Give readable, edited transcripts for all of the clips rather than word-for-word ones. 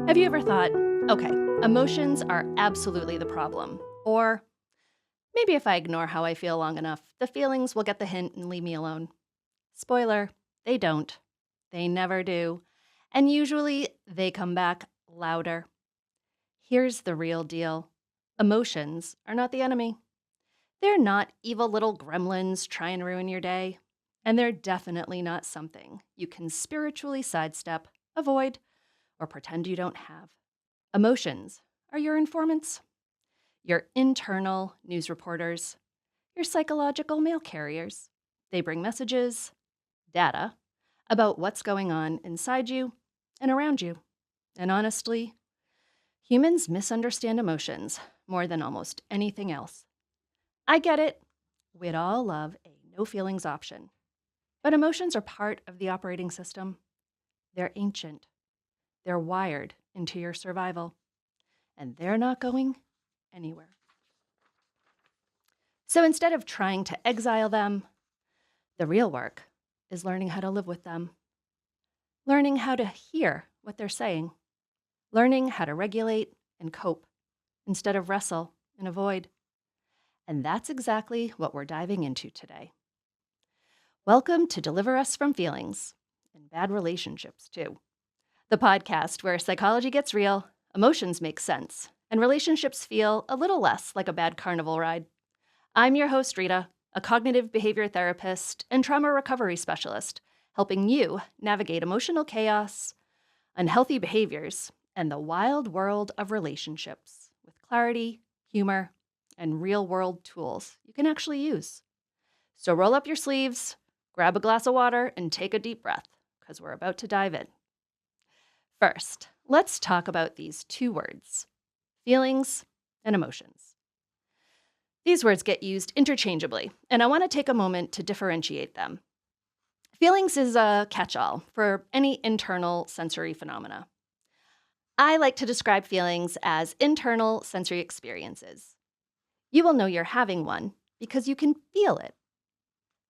Have you ever thought, okay, emotions are absolutely the problem? Or maybe if I ignore how I feel long enough, the feelings will get the hint and leave me alone. Spoiler, they don't. They never do. And usually they come back louder. Here's the real deal. Emotions are not the enemy. They're not evil little gremlins trying to ruin your day. And they're definitely not something you can spiritually sidestep, avoid, or pretend you don't have. Emotions are your informants, your internal news reporters, your psychological mail carriers. They bring messages, data, about what's going on inside you and around you. And honestly, humans misunderstand emotions more than almost anything else. I get it. We'd all love a no feelings option. But emotions are part of the operating system. They're ancient. They're wired into your survival. And they're not going anywhere. So instead of trying to exile them, the real work is learning how to live with them, learning how to hear what they're saying, learning how to regulate and cope instead of wrestle and avoid. And that's exactly what we're diving into today. Welcome to Deliver Us from Feelings, and Bad Relationships too. The podcast where psychology gets real, emotions make sense, and relationships feel a little less like a bad carnival ride. I'm your host, Rita, a cognitive behavior therapist and trauma recovery specialist, helping you navigate emotional chaos, unhealthy behaviors, and the wild world of relationships with clarity, humor, and real-world tools you can actually use. So roll up your sleeves, grab a glass of water, and take a deep breath, because we're about to dive in. First, let's talk about these two words, feelings and emotions. These words get used interchangeably, and I want to take a moment to differentiate them. Feelings is a catch-all for any internal sensory phenomena. I like to describe feelings as internal sensory experiences. You will know you're having one because you can feel it.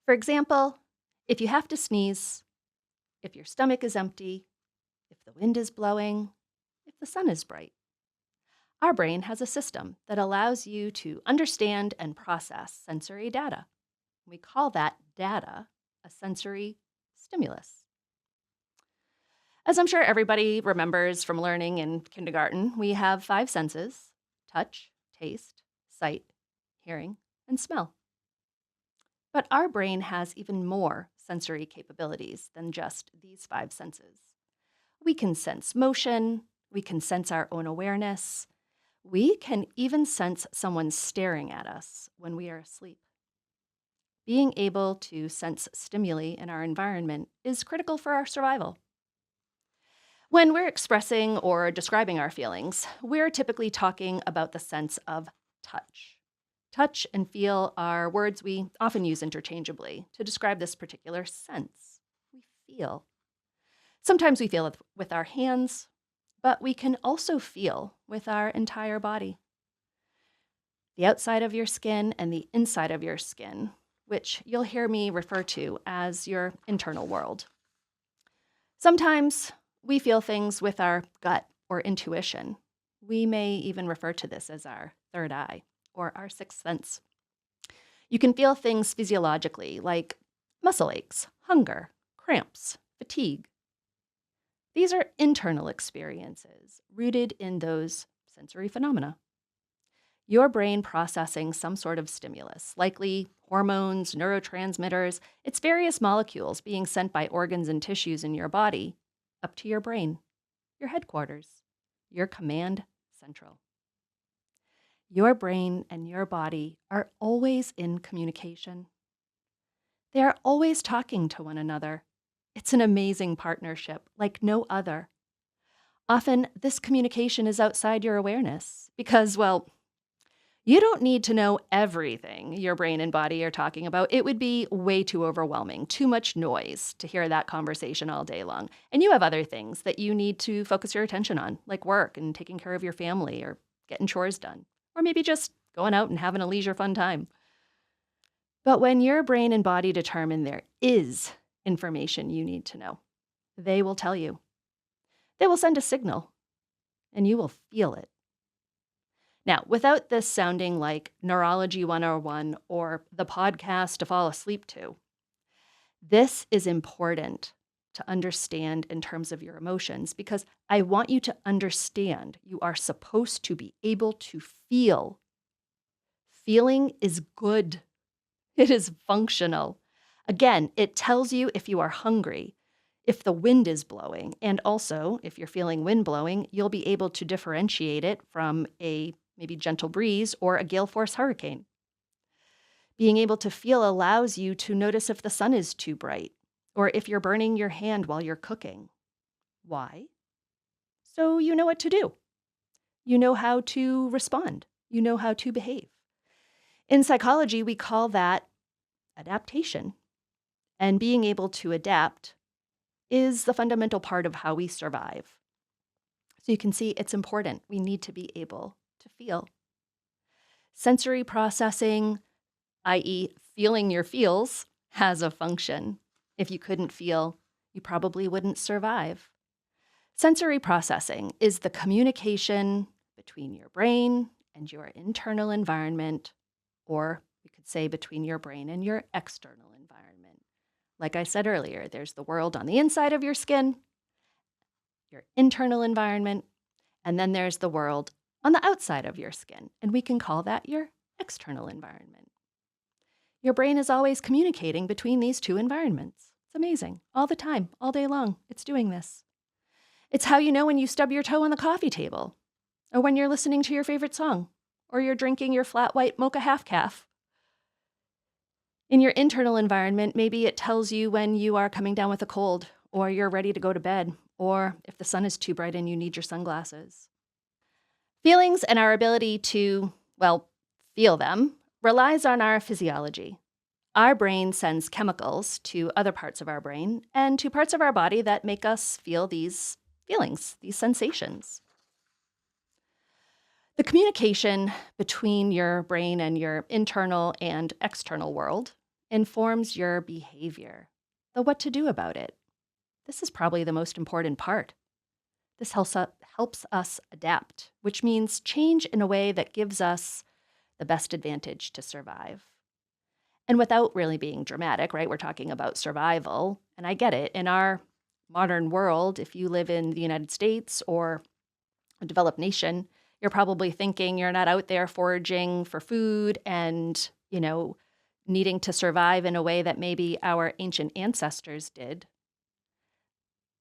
For example, if you have to sneeze, if your stomach is empty, if the wind is blowing, if the sun is bright. Our brain has a system that allows you to understand and process sensory data. We call that data a sensory stimulus. As I'm sure everybody remembers from learning in kindergarten, we have 5 senses: touch, taste, sight, hearing, and smell. But our brain has even more sensory capabilities than just these 5 senses. We can sense motion, we can sense our own awareness, we can even sense someone staring at us when we are asleep. Being able to sense stimuli in our environment is critical for our survival. When we're expressing or describing our feelings, we're typically talking about the sense of touch. Touch and feel are words we often use interchangeably to describe this particular sense. We feel. Sometimes we feel it with our hands, but we can also feel with our entire body. The outside of your skin and the inside of your skin, which you'll hear me refer to as your internal world. Sometimes we feel things with our gut or intuition. We may even refer to this as our third eye or our sixth sense. You can feel things physiologically like muscle aches, hunger, cramps, fatigue. These are internal experiences rooted in those sensory phenomena. Your brain processing some sort of stimulus, likely hormones, neurotransmitters, its various molecules being sent by organs and tissues in your body up to your brain, your headquarters, your command central. Your brain and your body are always in communication. They are always talking to one another. It's an amazing partnership like no other. Often, this communication is outside your awareness because, well, you don't need to know everything your brain and body are talking about. It would be way too overwhelming, too much noise to hear that conversation all day long. And you have other things that you need to focus your attention on, like work and taking care of your family or getting chores done, or maybe just going out and having a leisure fun time. But when your brain and body determine there is information you need to know, they will tell you. They will send a signal. and you will feel it. Now, without this sounding like Neurology 101 or the podcast to fall asleep to, this is important to understand in terms of your emotions because I want you to understand you are supposed to be able to feel. Feeling is good. It is functional. Again, it tells you if you are hungry, if the wind is blowing, and also if you're feeling wind blowing, you'll be able to differentiate it from a maybe gentle breeze or a gale force hurricane. Being able to feel allows you to notice if the sun is too bright or if you're burning your hand while you're cooking. Why? So you know what to do. You know how to respond. You know how to behave. In psychology, we call that adaptation. And being able to adapt is the fundamental part of how we survive. So you can see it's important. We need to be able to feel. Sensory processing, i.e., feeling your feels, has a function. If you couldn't feel, you probably wouldn't survive. Sensory processing is the communication between your brain and your internal environment, or we could say between your brain and your external environment. Like I said earlier, there's the world on the inside of your skin, your internal environment, and then there's the world on the outside of your skin, and we can call that your external environment. Your brain is always communicating between these two environments. It's amazing. All the time, all day long, it's doing this. It's how you know when you stub your toe on the coffee table, or when you're listening to your favorite song, or you're drinking your flat white mocha half-calf. In your internal environment, maybe it tells you when you are coming down with a cold, or you're ready to go to bed, or if the sun is too bright and you need your sunglasses. Feelings and our ability to, feel them relies on our physiology. Our brain sends chemicals to other parts of our brain and to parts of our body that make us feel these feelings, these sensations. The communication between your brain and your internal and external world informs your behavior, the what to do about it. This is probably the most important part. This helps us adapt, which means change in a way that gives us the best advantage to survive. And without really being dramatic, right? We're talking about survival. And I get it. In our modern world, if you live in the United States or a developed nation, you're probably thinking you're not out there foraging for food and, needing to survive in a way that maybe our ancient ancestors did.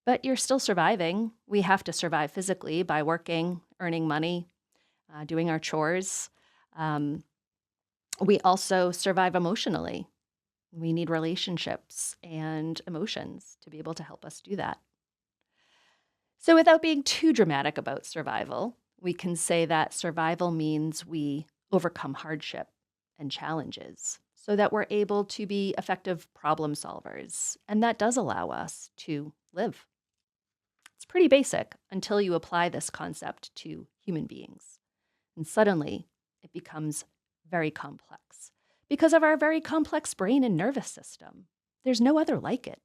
But you're still surviving. We have to survive physically by working, earning money, doing our chores. We also survive emotionally. We need relationships and emotions to be able to help us do that. So without being too dramatic about survival, we can say that survival means we overcome hardship and challenges so that we're able to be effective problem solvers. And that does allow us to live. It's pretty basic until you apply this concept to human beings. And suddenly it becomes very complex because of our very complex brain and nervous system. There's no other like it.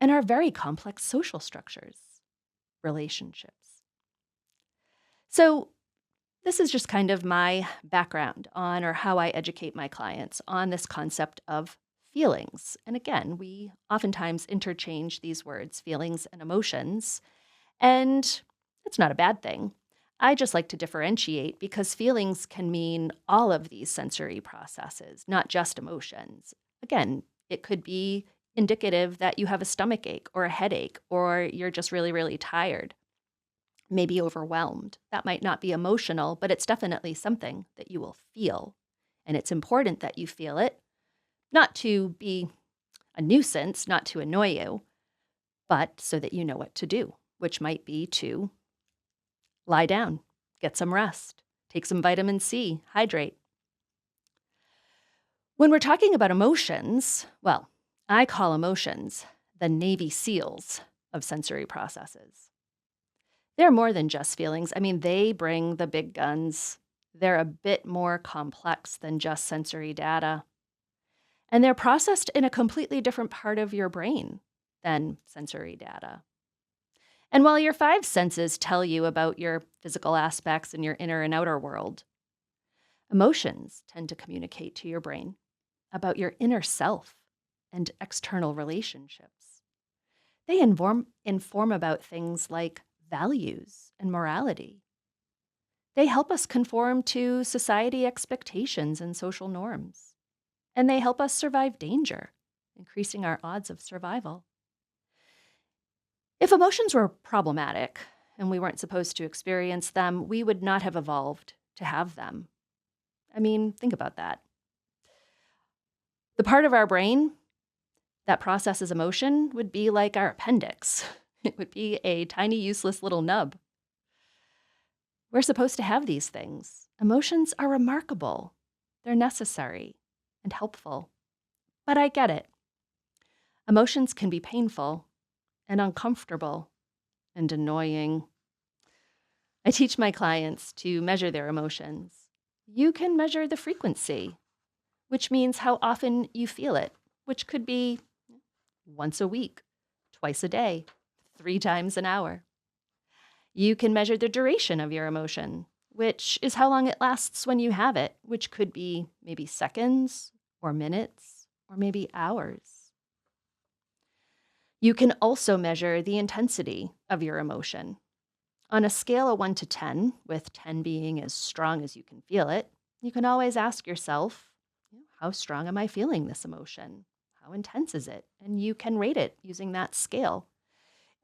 And our very complex social structures, relationships. So this is just kind of my background on or how I educate my clients on this concept of feelings. And again, we oftentimes interchange these words, feelings and emotions, and it's not a bad thing. I just like to differentiate because feelings can mean all of these sensory processes, not just emotions. Again, it could be indicative that you have a stomach ache or a headache, or you're just really, really tired, maybe overwhelmed. That might not be emotional, but it's definitely something that you will feel. And it's important that you feel it, not to be a nuisance, not to annoy you, but so that you know what to do, which might be to lie down, get some rest, take some vitamin C, hydrate. When we're talking about emotions, I call emotions the Navy SEALs of sensory processes. They're more than just feelings. They bring the big guns. They're a bit more complex than just sensory data. And they're processed in a completely different part of your brain than sensory data. And while your five senses tell you about your physical aspects and your inner and outer world, emotions tend to communicate to your brain about your inner self and external relationships. They inform about things like values and morality. They help us conform to society expectations and social norms. And they help us survive danger, increasing our odds of survival. If emotions were problematic and we weren't supposed to experience them, we would not have evolved to have them. I mean, think about that. The part of our brain that processes emotion would be like our appendix. It would be a tiny, useless little nub. We're supposed to have these things. Emotions are remarkable. They're necessary and helpful. But I get it. Emotions can be painful and uncomfortable and annoying. I teach my clients to measure their emotions. You can measure the frequency, which means how often you feel it, which could be once a week, twice a day, 3 times an hour. You can measure the duration of your emotion, which is how long it lasts when you have it, which could be maybe seconds or minutes or maybe hours. You can also measure the intensity of your emotion. On a scale of 1 to 10, with 10 being as strong as you can feel it, you can always ask yourself, how strong am I feeling this emotion? How intense is it? And you can rate it using that scale.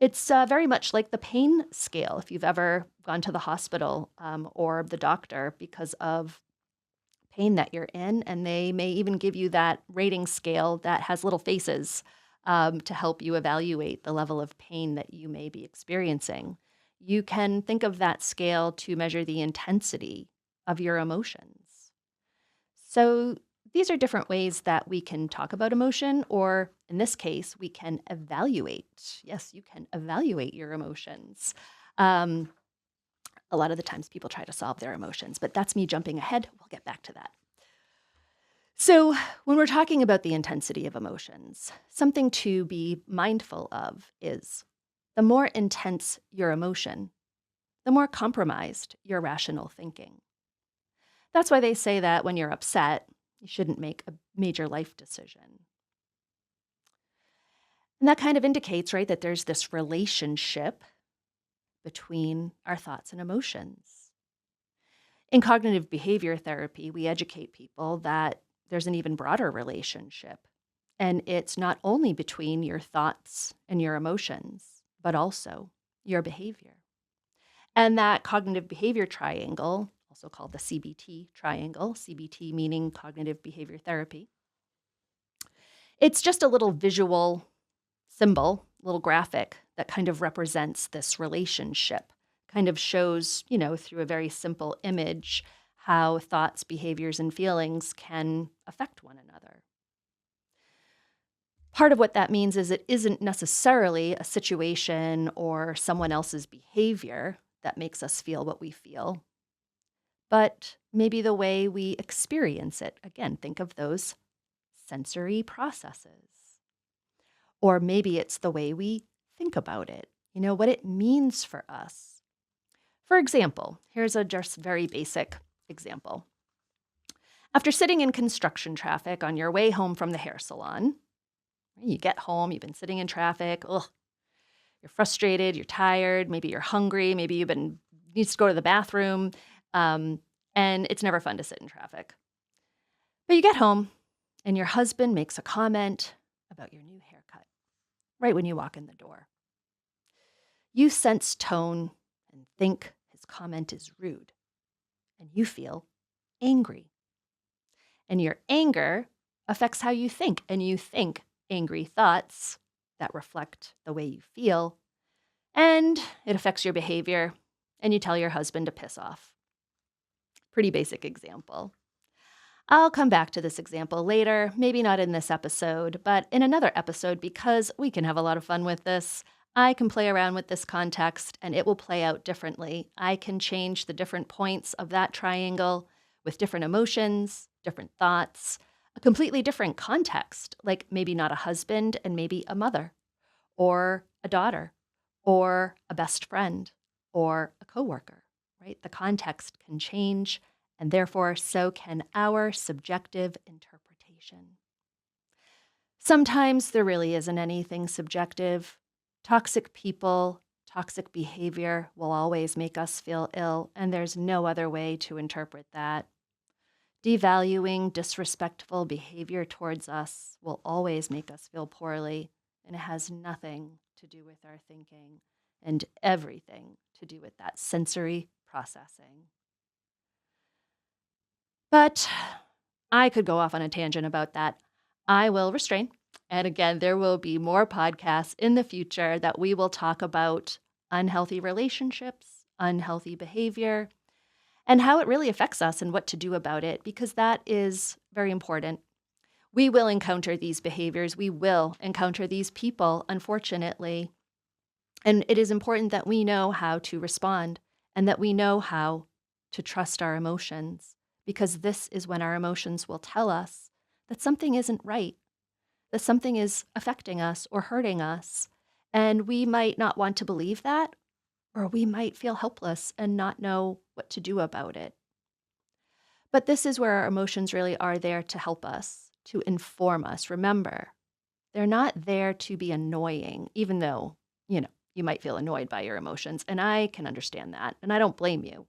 It's very much like the pain scale, if you've ever gone to the hospital or the doctor because of pain that you're in, and they may even give you that rating scale that has little faces to help you evaluate the level of pain that you may be experiencing. You can think of that scale to measure the intensity of your emotions. So these are different ways that we can talk about emotion, or in this case, we can evaluate. Yes, you can evaluate your emotions. A lot of the times people try to solve their emotions, but that's me jumping ahead. We'll get back to that. So when we're talking about the intensity of emotions, something to be mindful of is the more intense your emotion, the more compromised your rational thinking. That's why they say that when you're upset, you shouldn't make a major life decision. And that kind of indicates, right, that there's this relationship between our thoughts and emotions. In cognitive behavior therapy, we educate people that there's an even broader relationship. And it's not only between your thoughts and your emotions, but also your behavior. And that cognitive behavior triangle, also called the CBT triangle, CBT meaning cognitive behavior therapy, it's just a little visual symbol, little graphic that kind of represents this relationship, kind of shows, through a very simple image, how thoughts, behaviors, and feelings can affect one another. Part of what that means is it isn't necessarily a situation or someone else's behavior that makes us feel what we feel, but maybe the way we experience it. Again, think of those sensory processes. Or maybe it's the way we think about it, what it means for us. For example, here's a just very basic example. After sitting in construction traffic on your way home from the hair salon, you get home, you've been sitting in traffic, you're frustrated, you're tired, maybe you're hungry, maybe needs to go to the bathroom, and it's never fun to sit in traffic. But you get home, and your husband makes a comment about your new haircut right when you walk in the door. You sense tone and think his comment is rude, and you feel angry. And your anger affects how you think, and you think angry thoughts that reflect the way you feel, and it affects your behavior, and you tell your husband to piss off. Pretty basic example. I'll come back to this example later, maybe not in this episode, but in another episode, because we can have a lot of fun with this. I can play around with this context and it will play out differently. I can change the different points of that triangle with different emotions, different thoughts, a completely different context, like maybe not a husband and maybe a mother or a daughter or a best friend or a coworker, right? The context can change, and therefore so can our subjective interpretation. Sometimes there really isn't anything subjective. Toxic people, toxic behavior will always make us feel ill, and there's no other way to interpret that. Devaluing, disrespectful behavior towards us will always make us feel poorly, and it has nothing to do with our thinking and everything to do with that sensory processing. But I could go off on a tangent about that. I will restrain. And again, there will be more podcasts in the future that we will talk about unhealthy relationships, unhealthy behavior, and how it really affects us and what to do about it, because that is very important. We will encounter these behaviors. We will encounter these people, unfortunately. And it is important that we know how to respond and that we know how to trust our emotions, because this is when our emotions will tell us that something isn't right, that something is affecting us or hurting us. And we might not want to believe that, or we might feel helpless and not know what to do about it. But this is where our emotions really are there to help us, to inform us. Remember, they're not there to be annoying, even though, you might feel annoyed by your emotions. And I can understand that. And I don't blame you.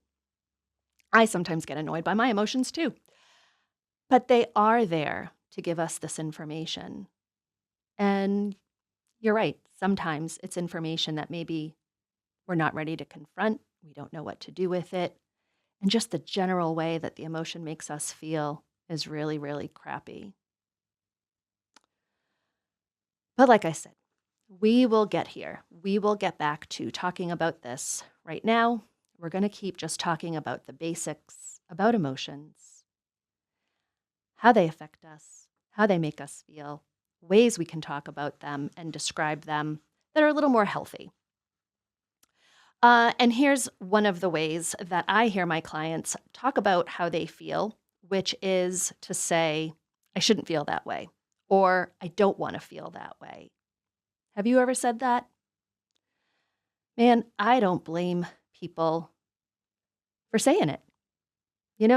I sometimes get annoyed by my emotions too. But they are there to give us this information. And you're right. Sometimes it's information that maybe we're not ready to confront. We don't know what to do with it. And just the general way that the emotion makes us feel is really, really crappy. But like I said, we will get here. We will get back to talking about this. Right now, we're going to keep just talking about the basics, about emotions, how they affect us, how they make us feel, ways we can talk about them and describe them that are a little more healthy. And here's one of the ways that I hear my clients talk about how they feel, which is to say, I shouldn't feel that way, or I don't want to feel that way. Have you ever said that? Man, I don't blame people for saying it.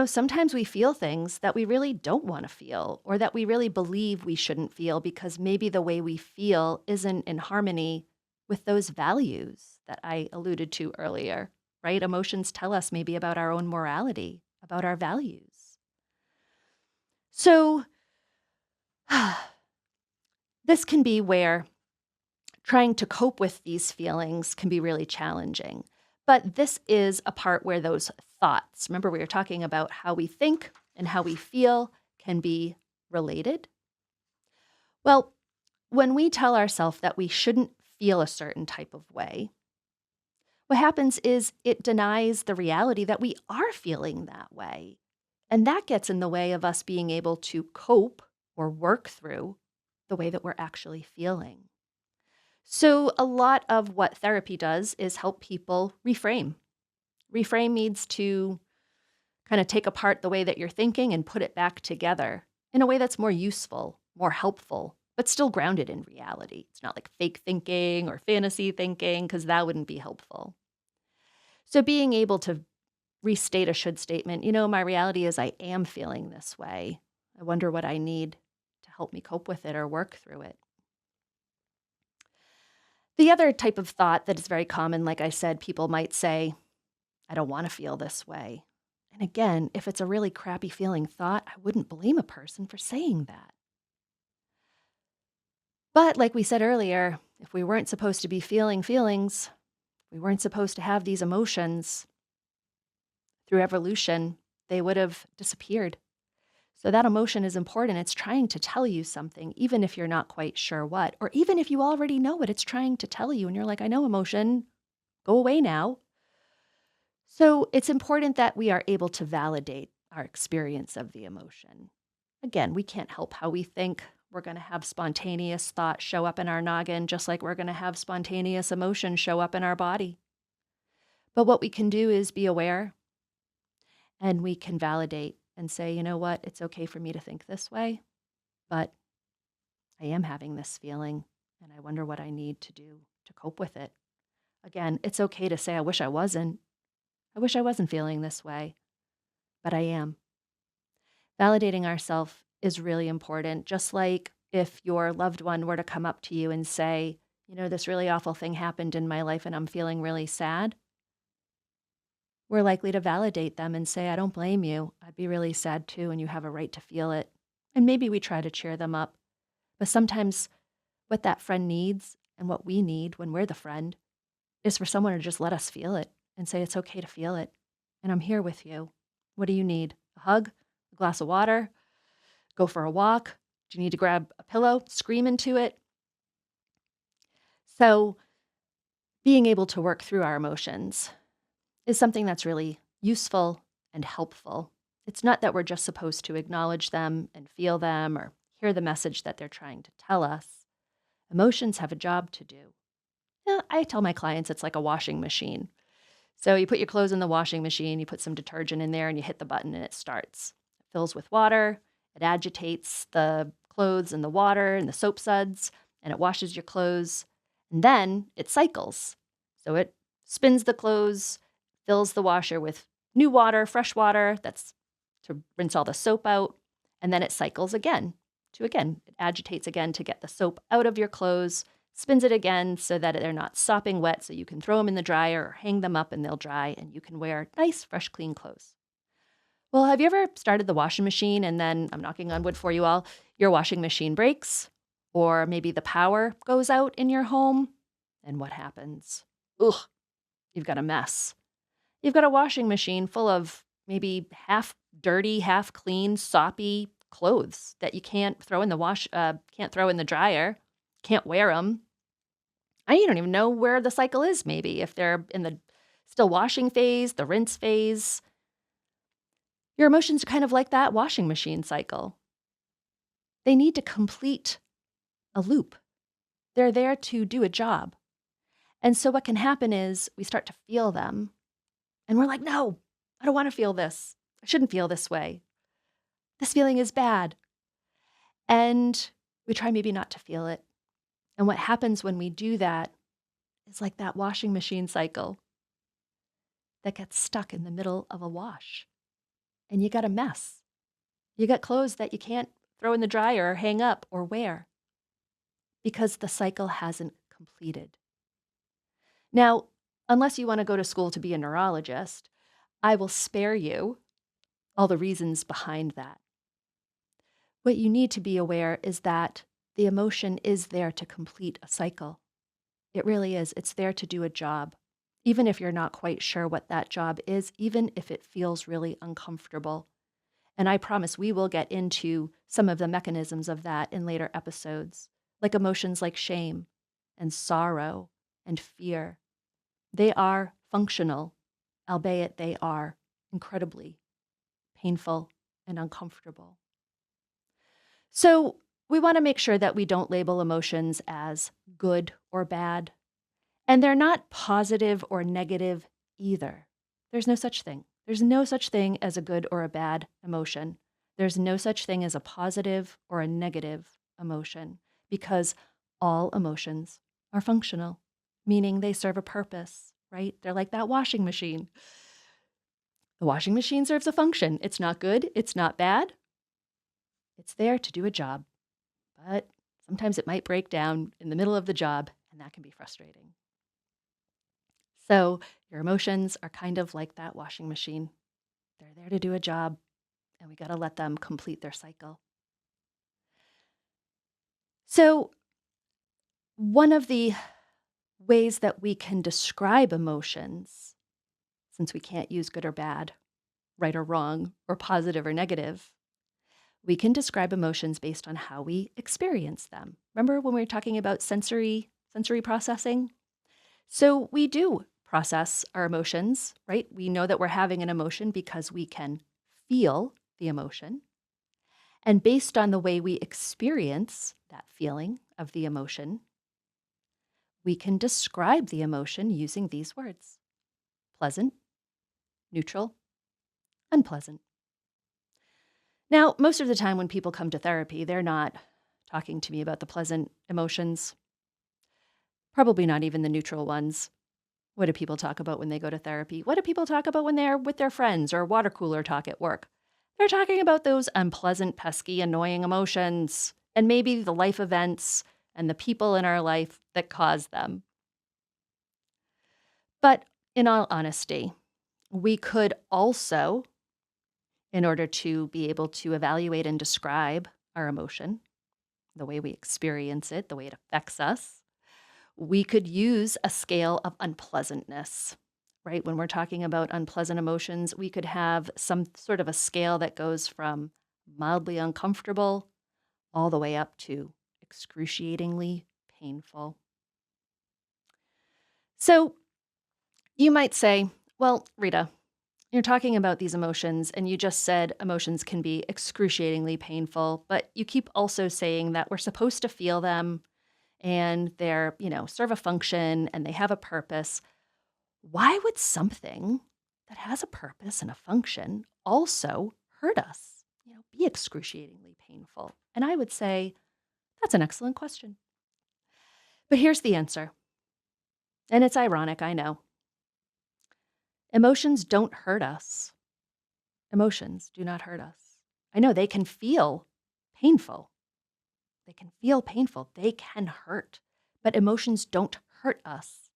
Sometimes we feel things that we really don't want to feel, or that we really believe we shouldn't feel because maybe the way we feel isn't in harmony with those values that I alluded to earlier, right? Emotions tell us maybe about our own morality, about our values. So this can be where trying to cope with these feelings can be really challenging. But this is a part where those thoughts, remember we were talking about how we think and how we feel can be related. Well, when we tell ourselves that we shouldn't feel a certain type of way, what happens is it denies the reality that we are feeling that way. And that gets in the way of us being able to cope or work through the way that we're actually feeling. So a lot of what therapy does is help people reframe. Reframe means to kind of take apart the way that you're thinking and put it back together in a way that's more useful, more helpful, but still grounded in reality. It's not like fake thinking or fantasy thinking, because that wouldn't be helpful. So being able to restate a should statement, my reality is I am feeling this way. I wonder what I need to help me cope with it or work through it. The other type of thought that is very common, like I said, people might say, I don't want to feel this way. And again, if it's a really crappy feeling thought, I wouldn't blame a person for saying that. But like we said earlier, if we weren't supposed to be feeling feelings, we weren't supposed to have these emotions, through evolution, they would have disappeared. So that emotion is important. It's trying to tell you something, even if you're not quite sure what, or even if you already know what it's trying to tell you and you're like, I know emotion, go away now. So it's important that we are able to validate our experience of the emotion. Again, we can't help how we think. We're going to have spontaneous thought show up in our noggin, just like we're going to have spontaneous emotion show up in our body. But what we can do is be aware, and we can validate and say, you know what, it's okay for me to think this way, but I am having this feeling, and I wonder what I need to do to cope with it. Again, it's okay to say, I wish I wasn't. I wish I wasn't feeling this way, but I am. Validating ourselves is really important. Just like if your loved one were to come up to you and say, this really awful thing happened in my life and I'm feeling really sad, we're likely to validate them and say, I don't blame you. I'd be really sad too, and you have a right to feel it. And maybe we try to cheer them up. But sometimes what that friend needs and what we need when we're the friend is for someone to just let us feel it and say, it's okay to feel it. And I'm here with you. What do you need? A hug? A glass of water? Go for a walk? Do you need to grab a pillow? Scream into it? So being able to work through our emotions is something that's really useful and helpful. It's not that we're just supposed to acknowledge them and feel them or hear the message that they're trying to tell us. Emotions have a job to do. I tell my clients it's like a washing machine. So you put your clothes in the washing machine, you put some detergent in there, and you hit the button and it starts. It fills with water, it agitates the clothes and the water and the soap suds, and it washes your clothes. And then it cycles. So it spins the clothes, fills the washer with new water, fresh water, that's to rinse all the soap out, and then it cycles again. It agitates again to get the soap out of your clothes, spins it again so that they're not sopping wet, so you can throw them in the dryer or hang them up and they'll dry and you can wear nice, fresh, clean clothes. Well, have you ever started the washing machine and then, I'm knocking on wood for you all, your washing machine breaks? Or maybe the power goes out in your home? And what happens? Ugh, you've got a mess. You've got a washing machine full of maybe half dirty, half clean, soppy clothes that you can't throw in the dryer, can't wear them. And you don't even know where the cycle is, maybe, if they're in the still washing phase, the rinse phase. Your emotions are kind of like that washing machine cycle. They need to complete a loop. They're there to do a job. And so what can happen is we start to feel them and we're like, no, I don't want to feel this. I shouldn't feel this way. This feeling is bad. And we try maybe not to feel it. And what happens when we do that is like that washing machine cycle that gets stuck in the middle of a wash. And you got a mess. You got clothes that you can't throw in the dryer or hang up or wear because the cycle hasn't completed. Now, unless you want to go to school to be a neurologist, I will spare you all the reasons behind that. What you need to be aware is that the emotion is there to complete a cycle. It really is. It's there to do a job, even if you're not quite sure what that job is, even if it feels really uncomfortable. And I promise we will get into some of the mechanisms of that in later episodes, like emotions like shame and sorrow and fear. They are functional, albeit they are incredibly painful and uncomfortable. So we want to make sure that we don't label emotions as good or bad. And they're not positive or negative either. There's no such thing. There's no such thing as a good or a bad emotion. There's no such thing as a positive or a negative emotion because all emotions are functional, meaning they serve a purpose, right? They're like that washing machine. The washing machine serves a function. It's not good. It's not bad. It's there to do a job. But sometimes it might break down in the middle of the job, and that can be frustrating. So your emotions are kind of like that washing machine. They're there to do a job, and we got to let them complete their cycle. So one of the ways that we can describe emotions, since we can't use good or bad, right or wrong, or positive or negative, we can describe emotions based on how we experience them. Remember when we were talking about sensory processing? So we do process our emotions, right? We know that we're having an emotion because we can feel the emotion. And based on the way we experience that feeling of the emotion, we can describe the emotion using these words: pleasant, neutral, unpleasant. Now, most of the time when people come to therapy, they're not talking to me about the pleasant emotions, probably not even the neutral ones. What do people talk about when they go to therapy? What do people talk about when they're with their friends or water cooler talk at work? They're talking about those unpleasant, pesky, annoying emotions and maybe the life events and the people in our life that cause them. But in all honesty, we could also, in order to be able to evaluate and describe our emotion, the way we experience it, the way it affects us, we could use a scale of unpleasantness, right? When we're talking about unpleasant emotions, we could have some sort of a scale that goes from mildly uncomfortable all the way up to excruciatingly painful. So you might say, well, Rita, you're talking about these emotions, and you just said emotions can be excruciatingly painful, but you keep also saying that we're supposed to feel them and they're, serve a function and they have a purpose. Why would something that has a purpose and a function also hurt us, be excruciatingly painful? And I would say that's an excellent question. But here's the answer. And it's ironic, I know. Emotions don't hurt us. Emotions do not hurt us. I know they can feel painful. They can feel painful. They can hurt. But emotions don't hurt us.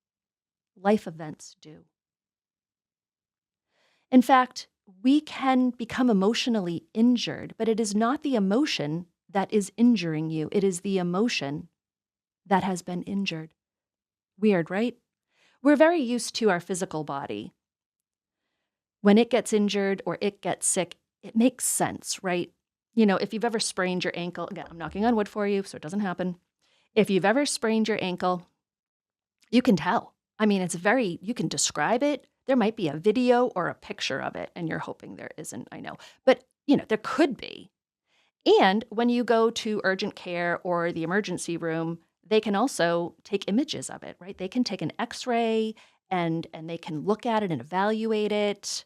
Life events do. In fact, we can become emotionally injured, but it is not the emotion that is injuring you. It is the emotion that has been injured. Weird, right? We're very used to our physical body. When it gets injured or it gets sick, it makes sense, right? If you've ever sprained your ankle, again, I'm knocking on wood for you, so it doesn't happen. If you've ever sprained your ankle, you can tell. I mean, you can describe it. There might be a video or a picture of it, and you're hoping there isn't, I know. But, there could be. And when you go to urgent care or the emergency room, they can also take images of it, right? They can take an x-ray and they can look at it and evaluate it,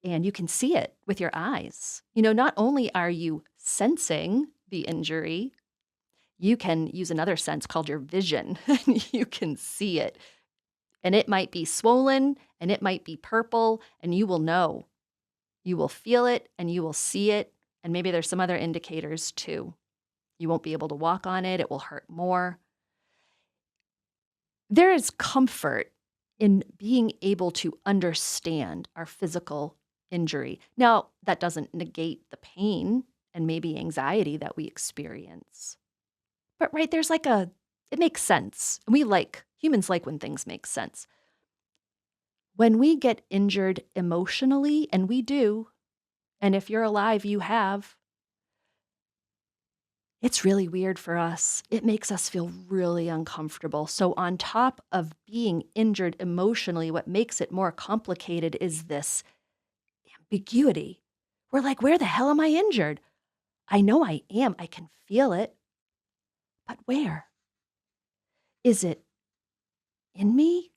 and you can see it with your eyes. Not only are you sensing the injury, you can use another sense called your vision. You can see it. And it might be swollen and it might be purple, and you will know. You will feel it and you will see it. And maybe there's some other indicators too. You won't be able to walk on it. It will hurt more. There is comfort in being able to understand our physical injury. Now, that doesn't negate the pain and maybe anxiety that we experience. But right, it makes sense. And humans like when things make sense. When we get injured emotionally, and we do, and if you're alive, you have, it's really weird for us. It makes us feel really uncomfortable. So on top of being injured emotionally, what makes it more complicated is this ambiguity. We're like, where the hell am I injured? I know I am. I can feel it. But where? Is it in me?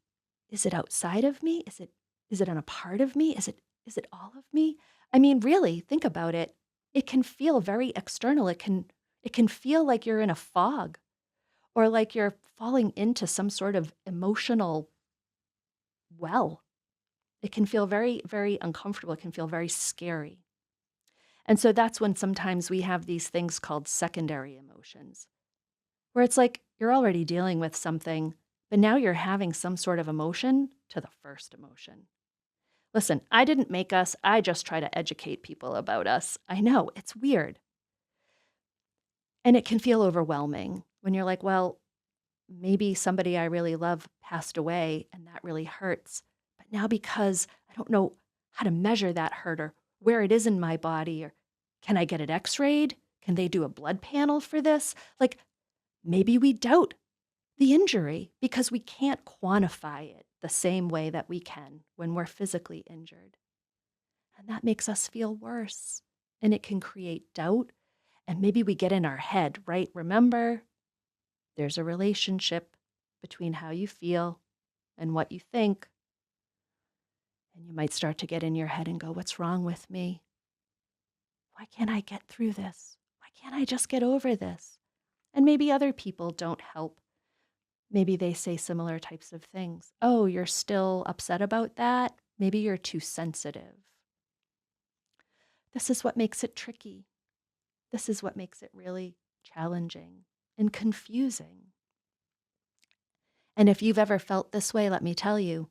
Is it outside of me? Is it on a part of me? Is it all of me? I mean, really, think about it. It can feel very external. It can feel like you're in a fog or like you're falling into some sort of emotional well. It can feel very, very uncomfortable. It can feel very scary. And so that's when sometimes we have these things called secondary emotions, where it's like you're already dealing with something, but now you're having some sort of emotion to the first emotion. Listen, I didn't make us. I just try to educate people about us. I know, it's weird. And it can feel overwhelming when you're like, well, maybe somebody I really love passed away and that really hurts. But now because I don't know how to measure that hurt or where it is in my body, or can I get it x-rayed? Can they do a blood panel for this? Like maybe we doubt the injury because we can't quantify it the same way that we can when we're physically injured. And that makes us feel worse. And it can create doubt. And maybe we get in our head, right? Remember, there's a relationship between how you feel and what you think. And you might start to get in your head and go, what's wrong with me? Why can't I get through this? Why can't I just get over this? And maybe other people don't help. Maybe they say similar types of things. Oh, you're still upset about that? Maybe you're too sensitive. This is what makes it tricky. This is what makes it really challenging and confusing. And if you've ever felt this way, let me tell you,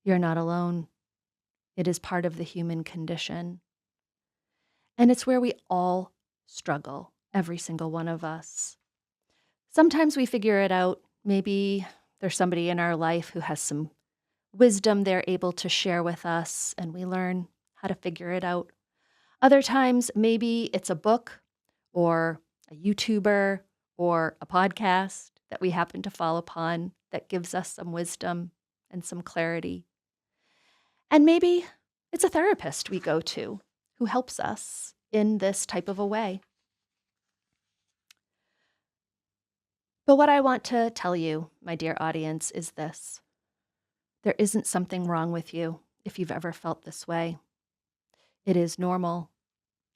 you're not alone. It is part of the human condition. And it's where we all struggle, every single one of us. Sometimes we figure it out. Maybe there's somebody in our life who has some wisdom they're able to share with us, and we learn how to figure it out. Other times, maybe it's a book or a YouTuber or a podcast that we happen to fall upon that gives us some wisdom and some clarity. And maybe it's a therapist we go to who helps us in this type of a way. But what I want to tell you, my dear audience, is this. There isn't something wrong with you if you've ever felt this way. It is normal.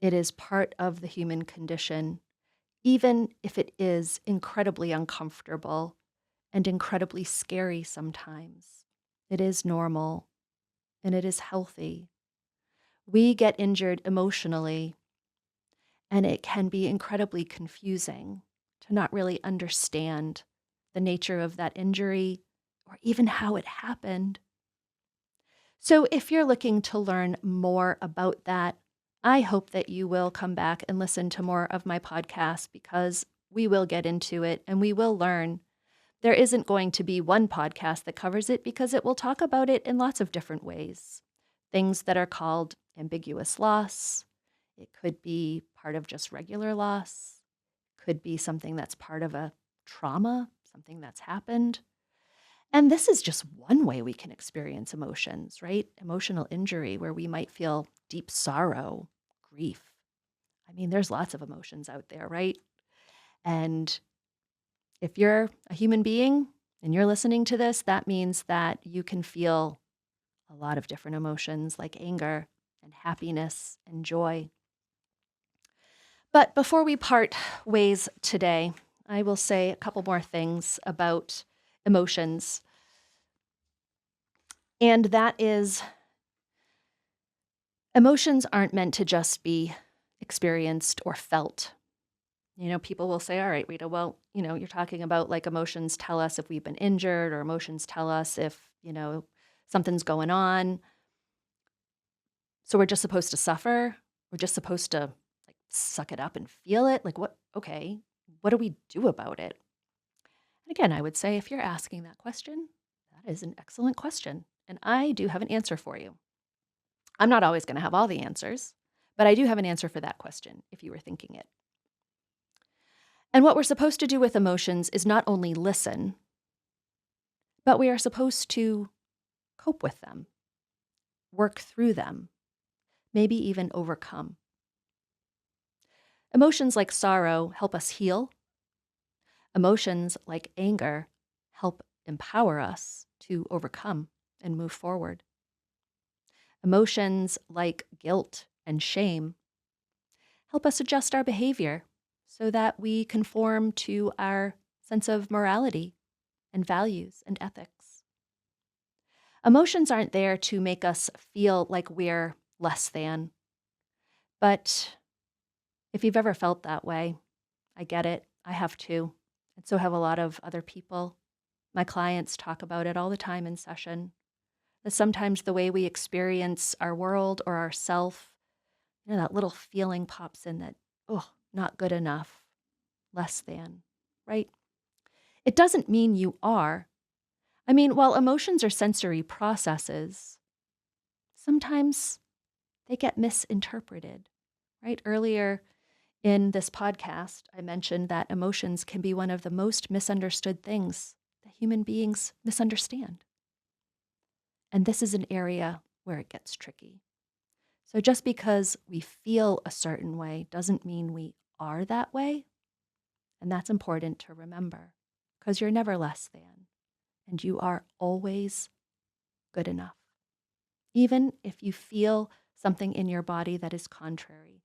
It is part of the human condition, even if it is incredibly uncomfortable and incredibly scary sometimes. It is normal and it is healthy. We get injured emotionally, and it can be incredibly confusing to not really understand the nature of that injury or even how it happened. So if you're looking to learn more about that, I hope that you will come back and listen to more of my podcast, because we will get into it and we will learn. There isn't going to be one podcast that covers it, because it will talk about it in lots of different ways. Things that are called ambiguous loss. It could be part of just regular loss. Could be something that's part of a trauma, something that's happened. And this is just one way we can experience emotions, right? Emotional injury, where we might feel deep sorrow, grief. I mean, there's lots of emotions out there, right? And if you're a human being and you're listening to this, that means that you can feel a lot of different emotions like anger and happiness and joy. But before we part ways today, I will say a couple more things about emotions. And that is, emotions aren't meant to just be experienced or felt. You know, people will say, all right, Rita, well, you're talking about like emotions tell us if we've been injured, or emotions tell us if, something's going on. So we're just supposed to suffer. We're just supposed to like suck it up and feel it. Like what? Okay, what do we do about it? And again, I would say if you're asking that question, that is an excellent question. And I do have an answer for you. I'm not always going to have all the answers, but I do have an answer for that question if you were thinking it. And what we're supposed to do with emotions is not only listen, but we are supposed to cope with them, work through them, maybe even overcome. Emotions like sorrow help us heal. Emotions like anger help empower us to overcome and move forward. Emotions like guilt and shame help us adjust our behavior so that we conform to our sense of morality and values and ethics. Emotions aren't there to make us feel like we're less than. But if you've ever felt that way, I get it. I have too. And so have a lot of other people. My clients talk about it all the time in session. That sometimes the way we experience our world or ourself, that little feeling pops in that, oh, not good enough, less than, right? It doesn't mean you are. I mean, while emotions are sensory processes, sometimes they get misinterpreted, right? Earlier in this podcast, I mentioned that emotions can be one of the most misunderstood things that human beings misunderstand. And this is an area where it gets tricky. So just because we feel a certain way doesn't mean we are that way. And that's important to remember, because you're never less than, and you are always good enough. Even if you feel something in your body that is contrary,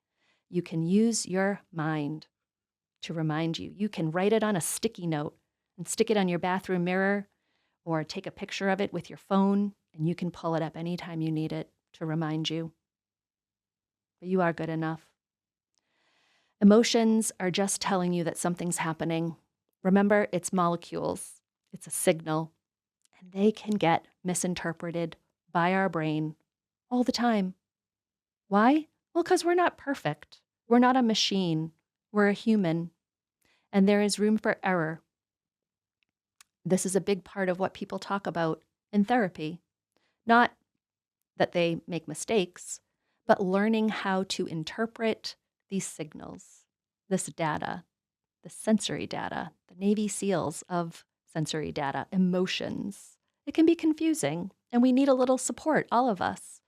you can use your mind to remind you. You can write it on a sticky note and stick it on your bathroom mirror or take a picture of it with your phone, and you can pull it up anytime you need it to remind you. But you are good enough. Emotions are just telling you that something's happening. Remember, it's molecules. It's a signal. And they can get misinterpreted by our brain all the time. Why? Well, because we're not perfect. We're not a machine. We're a human. And there is room for error. This is a big part of what people talk about in therapy. Not that they make mistakes, but learning how to interpret these signals, this data, the sensory data, the Navy SEALs of sensory data, emotions. It can be confusing, and we need a little support, all of us.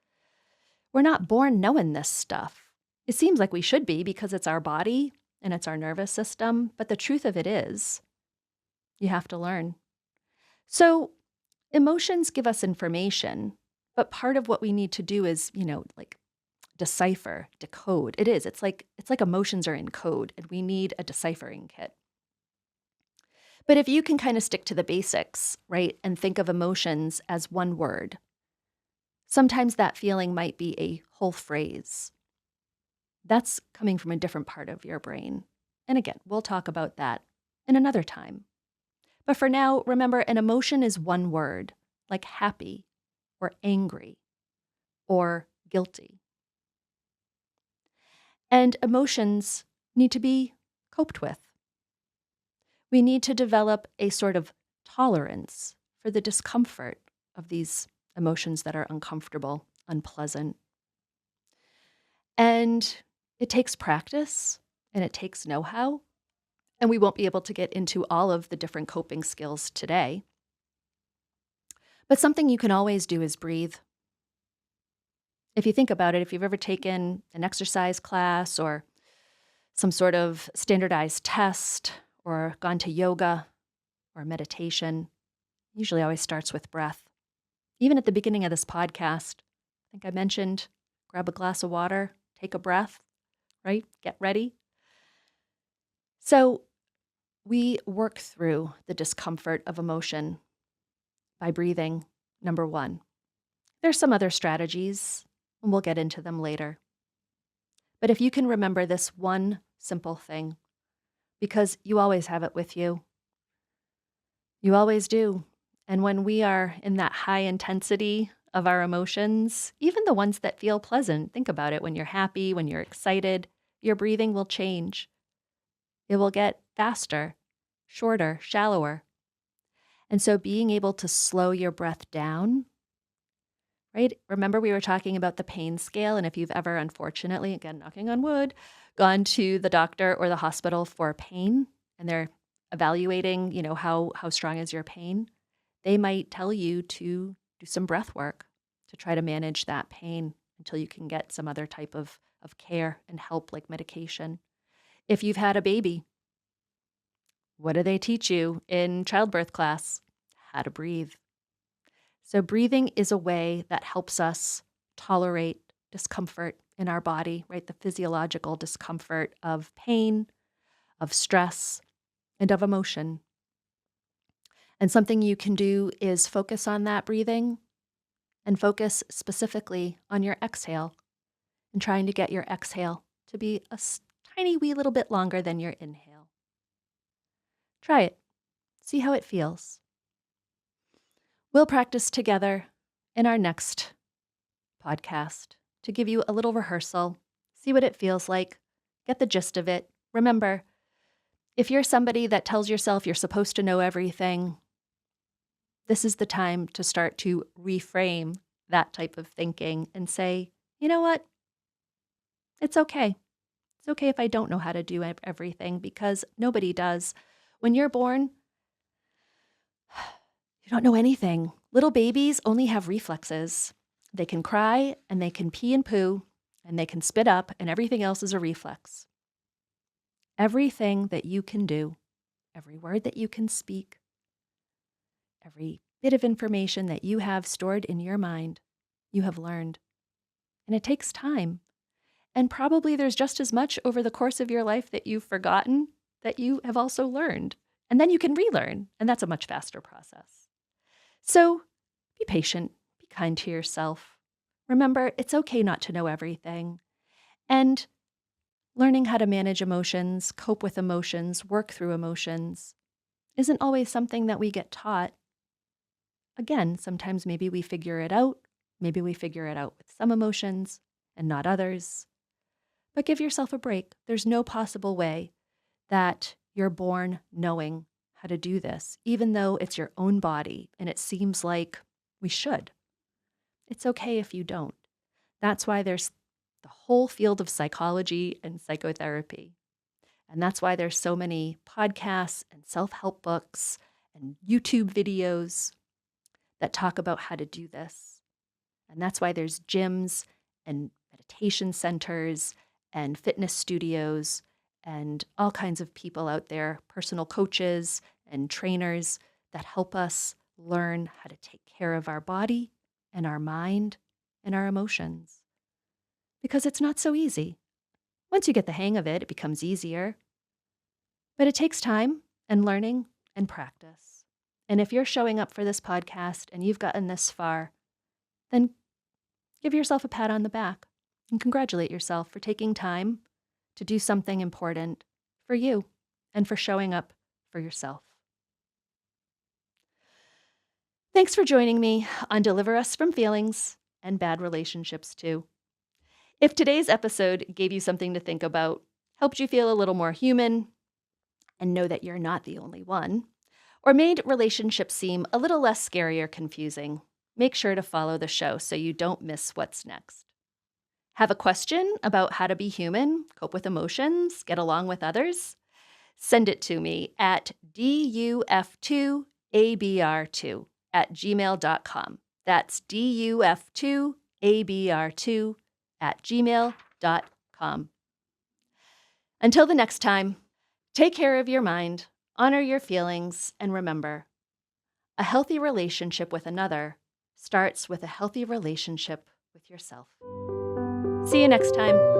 We're not born knowing this stuff. It seems like we should be because it's our body and it's our nervous system, but the truth of it is, you have to learn. So emotions give us information, but part of what we need to do is, decipher, decode. It's like emotions are in code and we need a deciphering kit. But if you can kind of stick to the basics, right, and think of emotions as one word, sometimes that feeling might be a whole phrase. That's coming from a different part of your brain. And again, we'll talk about that in another time. But for now, remember, an emotion is one word, like happy or angry or guilty. And emotions need to be coped with. We need to develop a sort of tolerance for the discomfort of these emotions that are uncomfortable, unpleasant. And it takes practice and it takes know-how. And we won't be able to get into all of the different coping skills today. But something you can always do is breathe. If you think about it, if you've ever taken an exercise class or some sort of standardized test or gone to yoga or meditation, usually always starts with breath. Even at the beginning of this podcast, I think I mentioned grab a glass of water, take a breath, right? Get ready. So we work through the discomfort of emotion by breathing, number one. There's some other strategies, and we'll get into them later. But if you can remember this one simple thing, because you always have it with you. You always do. And when we are in that high intensity of our emotions, even the ones that feel pleasant, think about it. When you're happy, when you're excited, your breathing will change. It will get faster, shorter, shallower. And so being able to slow your breath down, right? Remember we were talking about the pain scale, and if you've ever, unfortunately, again, knocking on wood, gone to the doctor or the hospital for pain, and they're evaluating, how strong is your pain, they might tell you to do some breath work to try to manage that pain until you can get some other type of care and help, like medication. If you've had a baby, what do they teach you in childbirth class? How to breathe. So breathing is a way that helps us tolerate discomfort in our body, right? The physiological discomfort of pain, of stress, and of emotion. And something you can do is focus on that breathing and focus specifically on your exhale and trying to get your exhale to be a tiny wee little bit longer than your inhale. Try it. See how it feels. We'll practice together in our next podcast to give you a little rehearsal, see what it feels like, get the gist of it. Remember, if you're somebody that tells yourself you're supposed to know everything, this is the time to start to reframe that type of thinking and say, you know what? It's okay. It's okay if I don't know how to do everything, because nobody does. When you're born, you don't know anything. Little babies only have reflexes. They can cry and they can pee and poo and they can spit up, and everything else is a reflex. Everything that you can do, every word that you can speak, every bit of information that you have stored in your mind, you have learned. And it takes time. And probably there's just as much over the course of your life that you've forgotten that you have also learned. And then you can relearn, and that's a much faster process. So be patient, be kind to yourself. Remember, it's okay not to know everything. And learning how to manage emotions, cope with emotions, work through emotions isn't always something that we get taught. Again, sometimes maybe we figure it out. Maybe we figure it out with some emotions and not others. But give yourself a break. There's no possible way that you're born knowing how to do this, even though it's your own body and it seems like we should. It's okay if you don't. That's why there's the whole field of psychology and psychotherapy. And that's why there's so many podcasts and self-help books and YouTube videos that talk about how to do this. And that's why there's gyms and meditation centers and fitness studios and all kinds of people out there, personal coaches and trainers that help us learn how to take care of our body and our mind and our emotions. Because it's not so easy. Once you get the hang of it, it becomes easier. But it takes time and learning and practice. And if you're showing up for this podcast and you've gotten this far, then give yourself a pat on the back and congratulate yourself for taking time to do something important for you and for showing up for yourself. Thanks for joining me on Deliver Us from Feelings and Bad Relationships Too. If today's episode gave you something to think about, helped you feel a little more human, and know that you're not the only one, or made relationships seem a little less scary or confusing, make sure to follow the show so you don't miss what's next. Have a question about how to be human, cope with emotions, get along with others? Send it to me at duf2abr2@gmail.com. That's duf2abr2@gmail.com. Until the next time, take care of your mind, honor your feelings, and remember, a healthy relationship with another starts with a healthy relationship with yourself. See you next time.